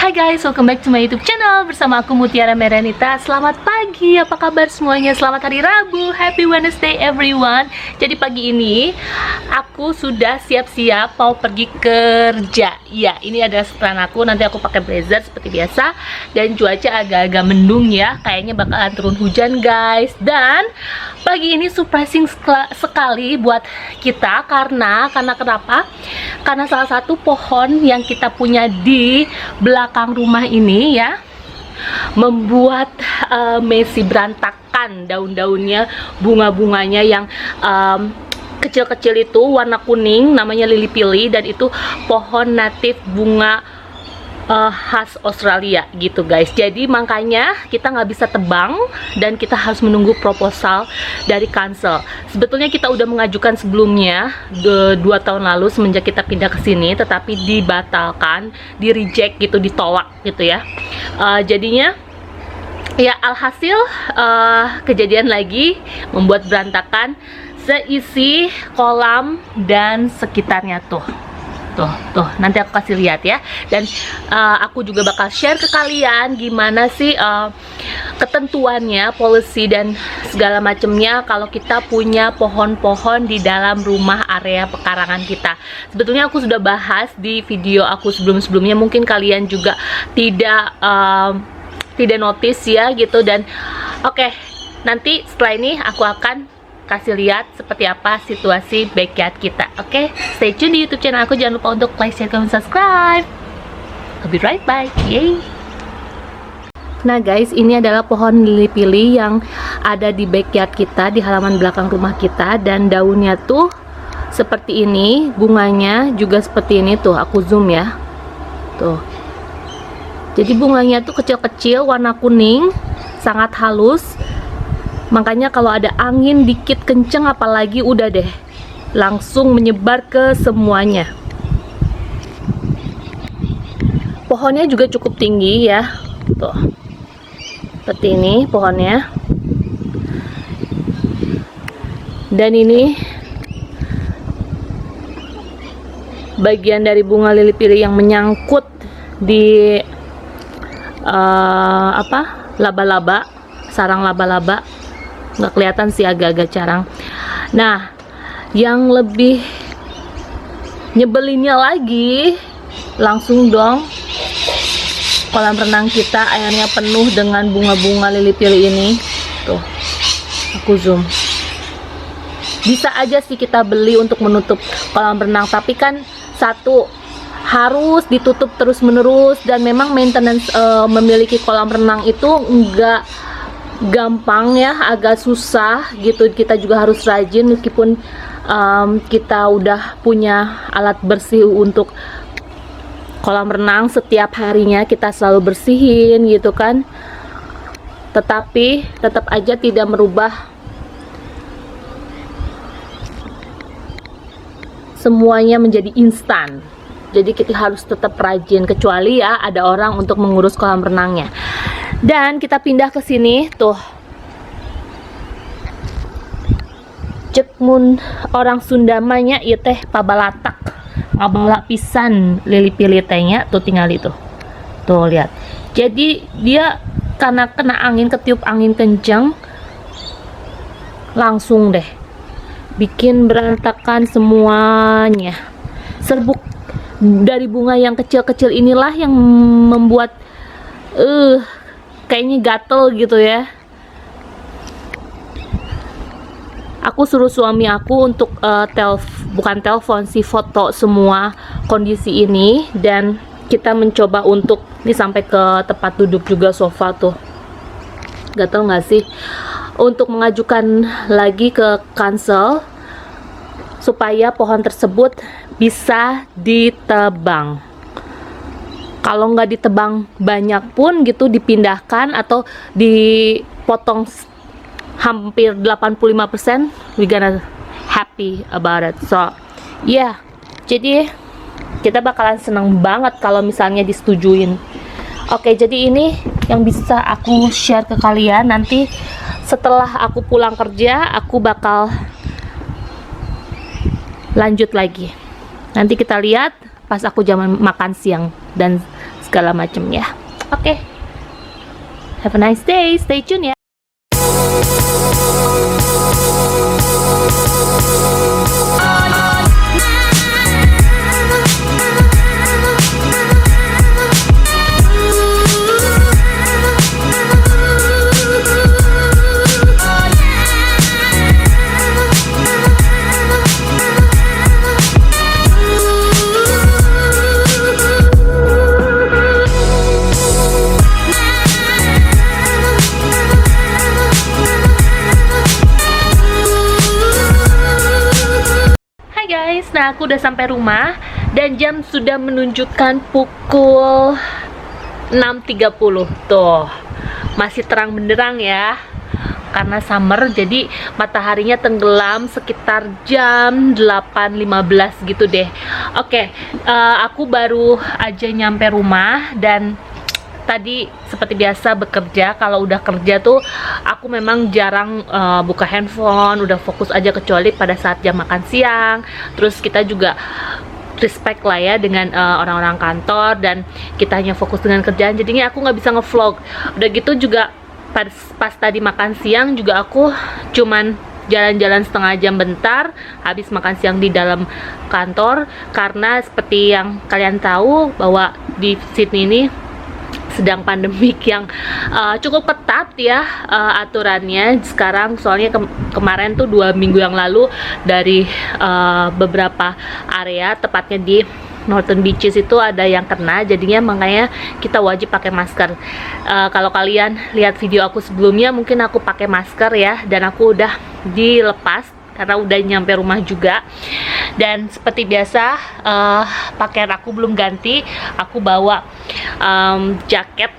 Hai guys, welcome back to my YouTube channel. Bersama aku Mutiara Merenita. Selamat pagi, apa kabar semuanya? Selamat hari Rabu, happy Wednesday everyone. Jadi pagi ini aku sudah siap-siap mau pergi kerja. Ya, ini adalah setelan aku. Nanti aku pakai blazer seperti biasa. Dan cuaca agak-agak mendung ya. Kayaknya bakalan turun hujan guys. Dan pagi ini surprising sekali buat kita. Karena kenapa? Karena salah satu pohon yang kita punya di belakang rumah ini ya membuat messy, berantakan daun-daunnya, bunga-bunganya yang kecil-kecil itu warna kuning, namanya lili pili, dan itu pohon natif bunga khas Australia gitu guys. Jadi makanya kita nggak bisa tebang dan kita harus menunggu proposal dari council. Sebetulnya kita udah mengajukan sebelumnya 2 tahun lalu semenjak kita pindah ke sini, tetapi dibatalkan, di reject gitu, ditolak gitu ya. Jadinya ya alhasil kejadian lagi membuat berantakan seisi kolam dan sekitarnya tuh. Tuh, nanti aku kasih lihat ya. Dan aku juga bakal share ke kalian gimana sih ketentuannya, policy dan segala macamnya kalau kita punya pohon-pohon di dalam rumah area pekarangan kita. Sebetulnya aku sudah bahas di video aku sebelum-sebelumnya, mungkin kalian juga tidak notice ya gitu. Dan oke, nanti setelah ini aku akan kasih lihat seperti apa situasi backyard kita. Oke, stay tune di YouTube channel aku. Jangan lupa untuk like, share, comment, subscribe. I'll be right back. Yay. Nah guys, ini adalah pohon lili pili yang ada di backyard kita, di halaman belakang rumah kita. Dan daunnya tuh seperti ini, bunganya juga seperti ini tuh. Aku zoom ya. Tuh. Jadi bunganya tuh kecil-kecil, warna kuning, sangat halus. Makanya kalau ada angin dikit kenceng apalagi udah deh, langsung menyebar ke semuanya. Pohonnya juga cukup tinggi ya. Tuh. Seperti ini pohonnya. Dan ini bagian dari bunga lili pili yang menyangkut di laba-laba, sarang laba-laba. Nggak kelihatan sih, agak-agak jarang. Nah, yang lebih nyebelinnya lagi, langsung dong kolam renang kita airnya penuh dengan bunga-bunga lili pili ini. Tuh, aku zoom. Bisa aja sih kita beli untuk menutup kolam renang, tapi kan satu, harus ditutup terus-menerus, dan memang maintenance memiliki kolam renang itu enggak gampang ya, agak susah gitu. Kita juga harus rajin meskipun kita udah punya alat bersih untuk kolam renang, setiap harinya kita selalu bersihin gitu kan, tetapi tetap aja tidak merubah semuanya menjadi instan. Jadi kita harus tetap rajin, kecuali ya ada orang untuk mengurus kolam renangnya. Dan kita pindah ke sini tuh. Cek mun orang Sundamanya ieu teh pabalatak. Ngabala pisan lili pili tehnya tuh, tinggal itu. Tuh lihat. Jadi dia karena kena angin, ketiup angin kencang, langsung deh bikin berantakan semuanya. Serbuk dari bunga yang kecil-kecil inilah yang membuat kayaknya gatel gitu ya. Aku suruh suami aku untuk bukan telepon sih, foto semua kondisi ini. Dan kita mencoba untuk, ini sampai ke tempat duduk juga, sofa tuh. Gatel nggak sih? Untuk mengajukan lagi ke council supaya pohon tersebut bisa ditebang. Kalau nggak ditebang banyak pun gitu, dipindahkan atau dipotong hampir 85%, we gonna happy about it. So yeah, jadi kita bakalan seneng banget kalau misalnya disetujuin. Oke, jadi ini yang bisa aku share ke kalian. Nanti setelah aku pulang kerja, aku bakal lanjut lagi. Nanti kita lihat pas aku jam makan siang dan segala macamnya. Oke. Have a nice day. Stay tune ya. Nah, aku udah sampai rumah dan jam sudah menunjukkan pukul 6.30. Tuh, masih terang benderang ya. Karena summer, jadi mataharinya tenggelam sekitar jam 8.15 gitu deh. Oke, aku baru aja nyampe rumah dan tadi seperti biasa bekerja. Kalau udah kerja tuh aku memang jarang buka handphone, udah fokus aja kecuali pada saat jam makan siang. Terus kita juga respect lah ya dengan orang-orang kantor dan kita hanya fokus dengan kerjaan, jadinya aku nggak bisa ngevlog. Udah gitu juga pas tadi makan siang juga aku cuman jalan-jalan setengah jam bentar habis makan siang di dalam kantor, karena seperti yang kalian tahu bahwa di Sydney ini sedang pandemik yang cukup ketat ya aturannya sekarang. Soalnya kemarin tuh 2 minggu yang lalu dari beberapa area, tepatnya di Northern Beaches itu ada yang kena, jadinya makanya kita wajib pakai masker. Kalau kalian lihat video aku sebelumnya mungkin aku pakai masker ya, dan aku udah dilepas karena udah nyampe rumah juga. Dan seperti biasa pakaian aku belum ganti, aku bawa jaket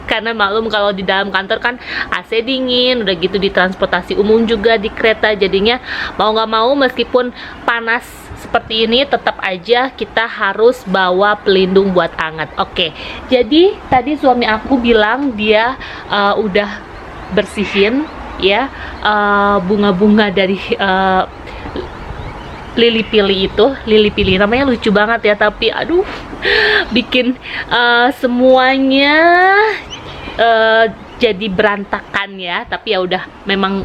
karena maklum kalau di dalam kantor kan AC dingin, udah gitu di transportasi umum juga di kereta, jadinya mau nggak mau meskipun panas seperti ini tetap aja kita harus bawa pelindung buat hangat. Oke, jadi tadi suami aku bilang dia udah bersihin ya bunga-bunga dari lili pili namanya, lucu banget ya, tapi aduh bikin semuanya jadi berantakan ya. Tapi ya udah, memang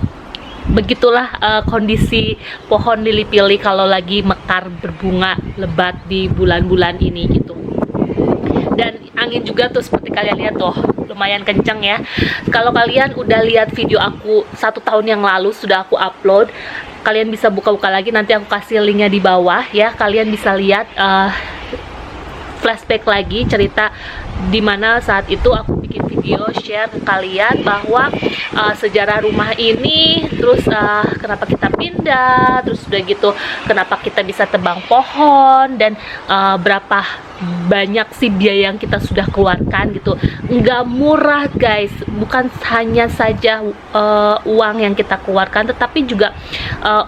begitulah kondisi pohon lili pili kalau lagi mekar berbunga lebat di bulan-bulan ini gitu. Dan angin juga tuh seperti kalian lihat tuh lumayan kenceng ya. Kalau kalian udah lihat video aku 1 tahun yang lalu sudah aku upload, kalian bisa buka-buka lagi, nanti aku kasih linknya di bawah ya. Kalian bisa lihat flashback lagi cerita dimana saat itu aku bikin video share ke kalian bahwa sejarah rumah ini, terus kenapa kita pindah, terus udah gitu kenapa kita bisa tebang pohon, dan berapa banyak sih biaya yang kita sudah keluarkan gitu. Nggak murah guys, bukan hanya saja uang yang kita keluarkan, tetapi juga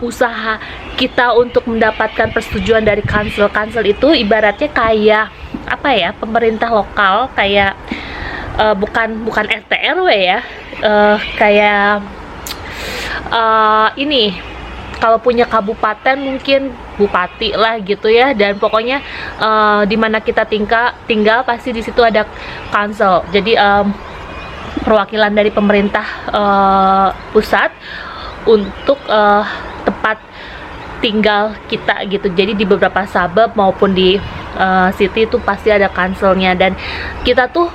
usaha kita untuk mendapatkan persetujuan dari kansel itu ibaratnya kayak apa ya, pemerintah lokal, kayak bukan RT RW ya, kayak ini kalau punya kabupaten mungkin bupati lah gitu ya. Dan pokoknya dimana kita tinggal pasti di situ ada kansel. Jadi perwakilan dari pemerintah pusat untuk tempat tinggal kita gitu. Jadi di beberapa suburb maupun di city itu pasti ada kanselnya, dan kita tuh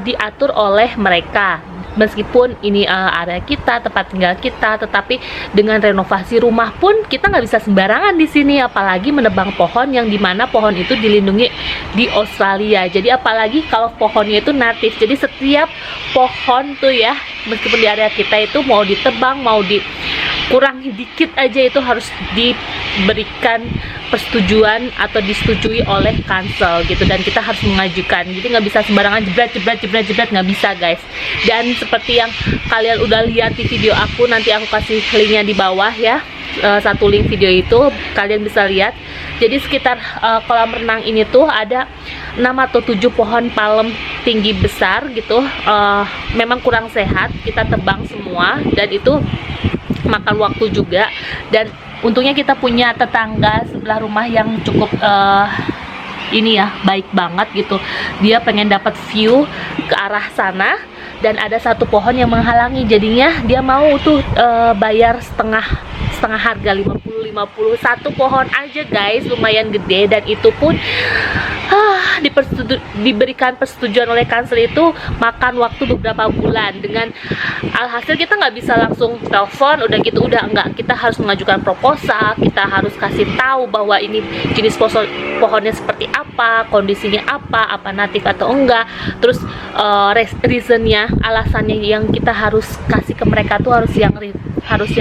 diatur oleh mereka. Meskipun ini area kita, tempat tinggal kita, tetapi dengan renovasi rumah pun kita nggak bisa sembarangan di sini, apalagi menebang pohon yang dimana pohon itu dilindungi di Australia. Jadi apalagi kalau pohonnya itu natif, jadi setiap pohon tuh ya, meskipun di area kita itu mau ditebang, mau dikurangi dikit aja, itu harus diberikan persetujuan atau disetujui oleh kansel gitu, dan kita harus mengajukan. Jadi nggak bisa sembarangan jebret, nggak bisa guys. Dan seperti yang kalian udah lihat di video aku, nanti aku kasih linknya di bawah ya, satu link video itu kalian bisa lihat. Jadi sekitar kolam renang ini tuh ada 6 atau 7 pohon palem tinggi besar gitu. Memang kurang sehat, kita tebang semua, dan itu makan waktu juga. Dan untungnya kita punya tetangga sebelah rumah yang cukup ini ya, baik banget gitu. Dia pengen dapat view ke arah sana dan ada satu pohon yang menghalangi, jadinya dia mau tuh bayar setengah harga 50 satu pohon aja guys, lumayan gede. Dan itu pun diberikan persetujuan oleh kansel itu makan waktu beberapa bulan. Dengan alhasil kita nggak bisa langsung telepon udah gitu udah enggak, kita harus mengajukan proposal, kita harus kasih tahu bahwa ini jenis pohonnya seperti apa, kondisinya apa natif atau enggak, terus reasonnya, alasannya yang kita harus kasih ke mereka tuh harus yang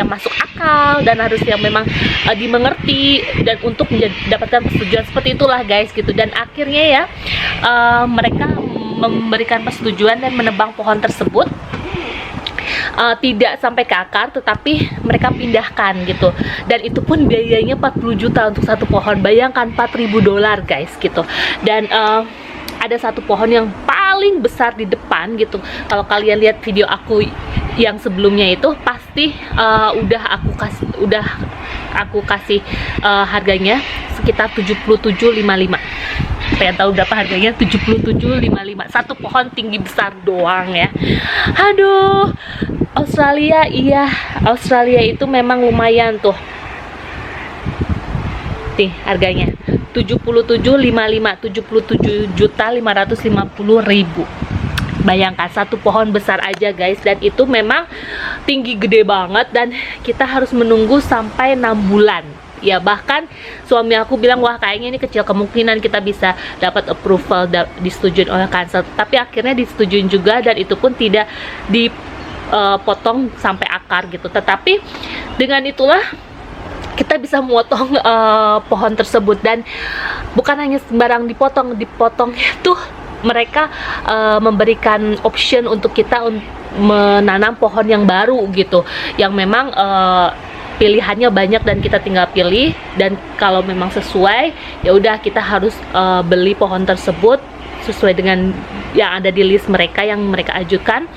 masuk akal dan harus yang memang dimengerti, dan untuk mendapatkan persetujuan seperti itulah guys gitu. Dan akhirnya ya mereka memberikan persetujuan dan menebang pohon tersebut. Tidak sampai ke akar, tetapi mereka pindahkan gitu. Dan itu pun biayanya 40 juta untuk satu pohon. Bayangkan, $4.000 guys gitu. Dan ada satu pohon yang paling besar di depan gitu. Kalau kalian lihat video aku yang sebelumnya itu pasti udah aku kasih harganya sekitar 77.55. Pengen tahu berapa harganya? 77.55. Satu pohon tinggi besar doang ya. Aduh, Australia, iya, Australia itu memang lumayan tuh. Nih harganya 77.55, 77.550.000. Bayangkan satu pohon besar aja guys, dan itu memang tinggi gede banget dan kita harus menunggu sampai 6 bulan. Ya bahkan suami aku bilang wah kayaknya ini kecil kemungkinan kita bisa dapat approval disetujui oleh kansel, tapi akhirnya disetujui juga, dan itu pun tidak dipotong sampai akar gitu. Tetapi dengan itulah kita bisa memotong pohon tersebut, dan bukan hanya sembarang dipotongnya tuh mereka memberikan option untuk kita menanam pohon yang baru gitu, yang memang pilihannya banyak dan kita tinggal pilih. Dan kalau memang sesuai ya udah kita harus beli pohon tersebut sesuai dengan yang ada di list mereka yang mereka ajukan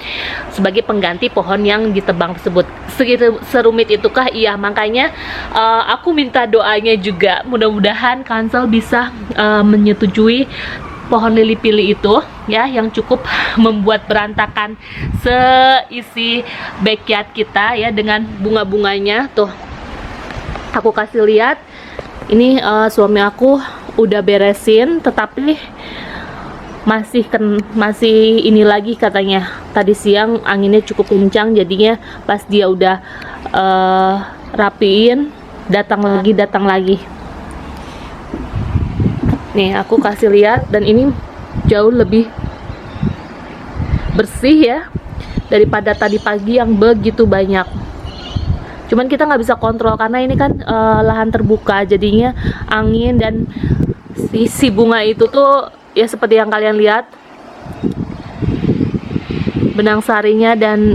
sebagai pengganti pohon yang ditebang tersebut. Segitu serumit itukah? Iya, makanya aku minta doanya juga, mudah-mudahan kansel bisa menyetujui pohon lili pili itu ya, yang cukup membuat berantakan seisi backyard kita ya, dengan bunga-bunganya tuh. Aku kasih lihat ini, suami aku udah beresin, tetapi masih ini lagi katanya. Tadi siang anginnya cukup kencang, jadinya pas dia udah rapiin datang lagi. Nih aku kasih lihat, dan ini jauh lebih bersih ya daripada tadi pagi yang begitu banyak. Cuman kita nggak bisa kontrol karena ini kan lahan terbuka, jadinya angin dan si bunga itu tuh ya seperti yang kalian lihat, benang sarinya dan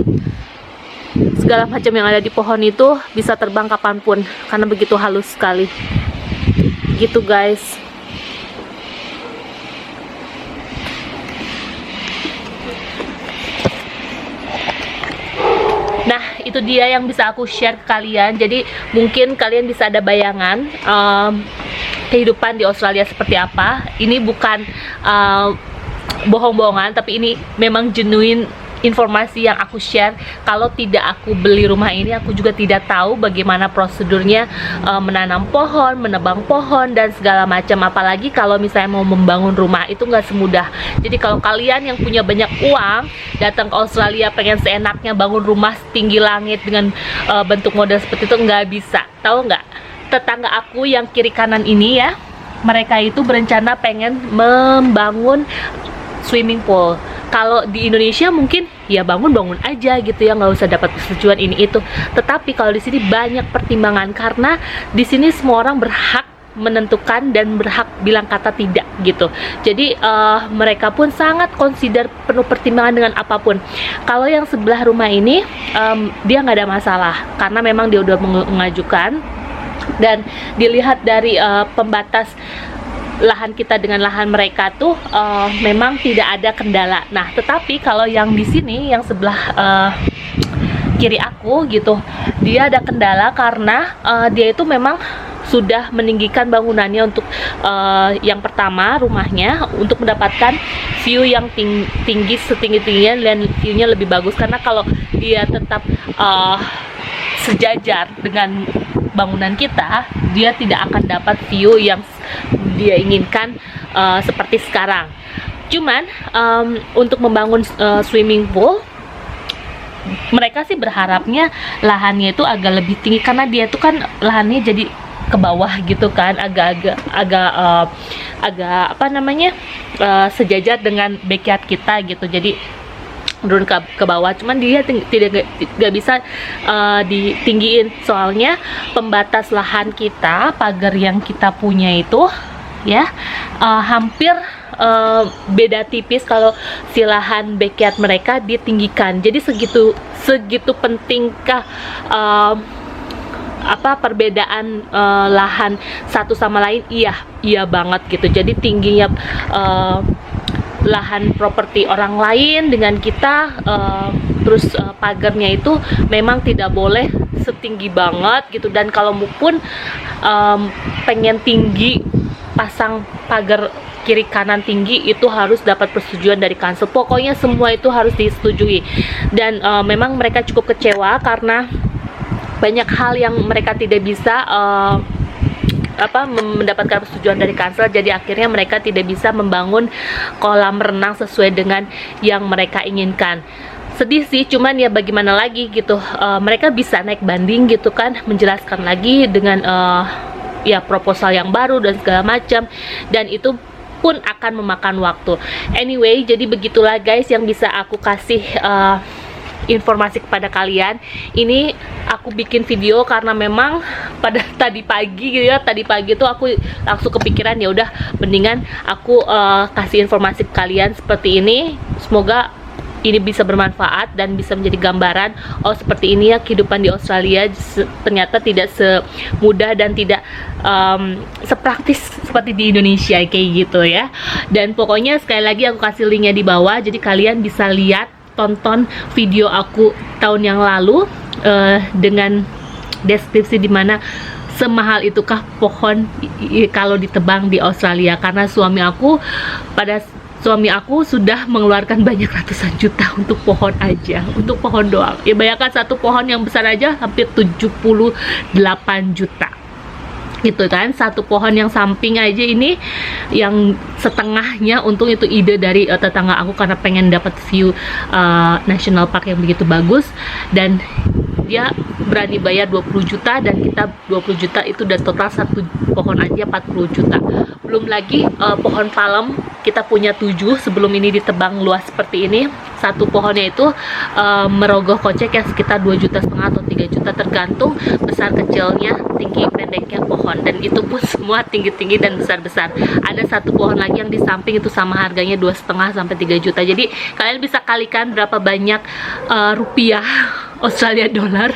segala macam yang ada di pohon itu bisa terbang kapanpun karena begitu halus sekali gitu guys. Nah itu dia yang bisa aku share ke kalian. Jadi mungkin kalian bisa ada bayangan kehidupan di Australia seperti apa. Ini bukan bohong-bohongan, tapi ini memang genuine informasi yang aku share. Kalau tidak aku beli rumah ini, aku juga tidak tahu bagaimana prosedurnya menanam pohon, menebang pohon, dan segala macam. Apalagi kalau misalnya mau membangun rumah, itu nggak semudah. Jadi kalau kalian yang punya banyak uang datang ke Australia pengen seenaknya bangun rumah setinggi langit dengan bentuk model seperti itu, nggak bisa. Tahu nggak? Tetangga aku yang kiri kanan ini ya, mereka itu berencana pengen membangun swimming pool. Kalau di Indonesia mungkin ya bangun aja gitu ya, nggak usah dapat persetujuan ini itu. Tetapi kalau di sini banyak pertimbangan, karena di sini semua orang berhak menentukan dan berhak bilang kata tidak gitu. Jadi mereka pun sangat consider, penuh pertimbangan dengan apapun. Kalau yang sebelah rumah ini dia nggak ada masalah karena memang dia udah mengajukan, dan dilihat dari pembatas lahan kita dengan lahan mereka tuh memang tidak ada kendala. Nah tetapi kalau yang di sini yang sebelah kiri aku gitu, dia ada kendala karena dia itu memang sudah meninggikan bangunannya untuk yang pertama rumahnya untuk mendapatkan view yang tinggi setinggi-tingginya dan view-nya lebih bagus. Karena kalau dia tetap sejajar dengan bangunan kita, dia tidak akan dapat view yang dia inginkan seperti sekarang. Cuman untuk membangun swimming pool, mereka sih berharapnya lahannya itu agak lebih tinggi, karena dia tuh kan lahannya jadi ke bawah gitu kan, agak apa namanya, sejajar dengan backyard kita gitu, jadi turun ke bawah. Cuman dia tidak bisa ditinggiin, soalnya pembatas lahan kita, pagar yang kita punya itu ya hampir beda tipis kalau si lahan backyard mereka ditinggikan. Jadi segitu pentingkah perbedaan lahan satu sama lain? Iya banget gitu. Jadi tingginya lahan properti orang lain dengan kita, terus pagarnya itu memang tidak boleh setinggi banget gitu. Dan kalau pun pengen tinggi, pasang pagar kiri kanan tinggi, itu harus dapat persetujuan dari kansel. Pokoknya semua itu harus disetujui. Dan memang mereka cukup kecewa karena banyak hal yang mereka tidak bisa mendapatkan persetujuan dari kansel. Jadi akhirnya mereka tidak bisa membangun kolam renang sesuai dengan yang mereka inginkan. Sedih sih, cuman ya bagaimana lagi gitu. Mereka bisa naik banding gitu kan, menjelaskan lagi dengan ya proposal yang baru dan segala macam, dan itu pun akan memakan waktu. Anyway, jadi begitulah guys yang bisa aku kasih informasi kepada kalian. Ini aku bikin video karena memang pada tadi pagi gitu ya, tadi pagi tuh aku langsung kepikiran, ya udah mendingan aku kasih informasi ke kalian seperti ini. Semoga ini bisa bermanfaat dan bisa menjadi gambaran, oh seperti ini ya kehidupan di Australia, ternyata tidak semudah dan tidak sepraktis seperti di Indonesia kayak gitu ya. Dan pokoknya sekali lagi aku kasih linknya di bawah, jadi kalian bisa lihat, tonton video aku tahun yang lalu dengan deskripsi dimana semahal itukah pohon kalau ditebang di Australia. Karena suami aku sudah mengeluarkan banyak ratusan juta untuk pohon aja, untuk pohon doang. Ya bayangkan satu pohon yang besar aja hampir 78 juta. Gitu kan, satu pohon yang samping aja ini yang setengahnya, untung itu ide dari tetangga aku karena pengen dapat view national park yang begitu bagus, dan dia berani bayar 20 juta dan kita 20 juta, itu udah total satu pohon aja 40 juta. Belum lagi pohon palem, kita punya 7 sebelum ini ditebang luas seperti ini. Satu pohonnya itu merogoh kocek ya sekitar 2,5 juta atau 3 juta tergantung besar kecilnya, tinggi pendeknya pohon, dan itu pun semua tinggi-tinggi dan besar-besar. Ada satu pohon lagi yang di samping itu sama harganya 2,5 sampai 3 juta. Jadi kalian bisa kalikan berapa banyak rupiah Australia dollar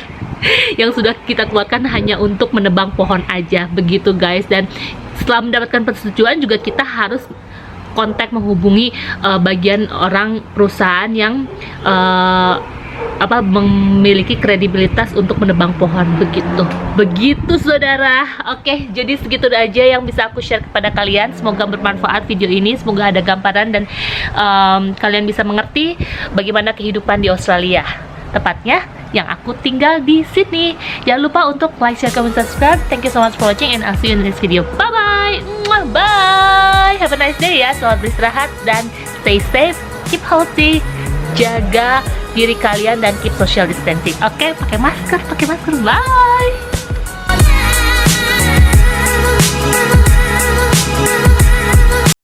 yang sudah kita keluarkan hanya untuk menebang pohon aja, begitu guys. Dan setelah mendapatkan persetujuan juga kita harus kontak menghubungi bagian orang perusahaan yang memiliki kredibilitas untuk menebang pohon, begitu saudara. Oke, jadi segitu aja yang bisa aku share kepada kalian. Semoga bermanfaat video ini, semoga ada gambaran dan kalian bisa mengerti bagaimana kehidupan di Australia, tepatnya yang aku tinggal di Sydney. Jangan lupa untuk like, share, comment, subscribe. Thank you so much for watching and I'll see you in the next video. Bye bye. Bye. Have a nice day ya. Selamat beristirahat dan stay safe, keep healthy, jaga diri kalian dan keep social distancing. Oke, pakai masker. Bye.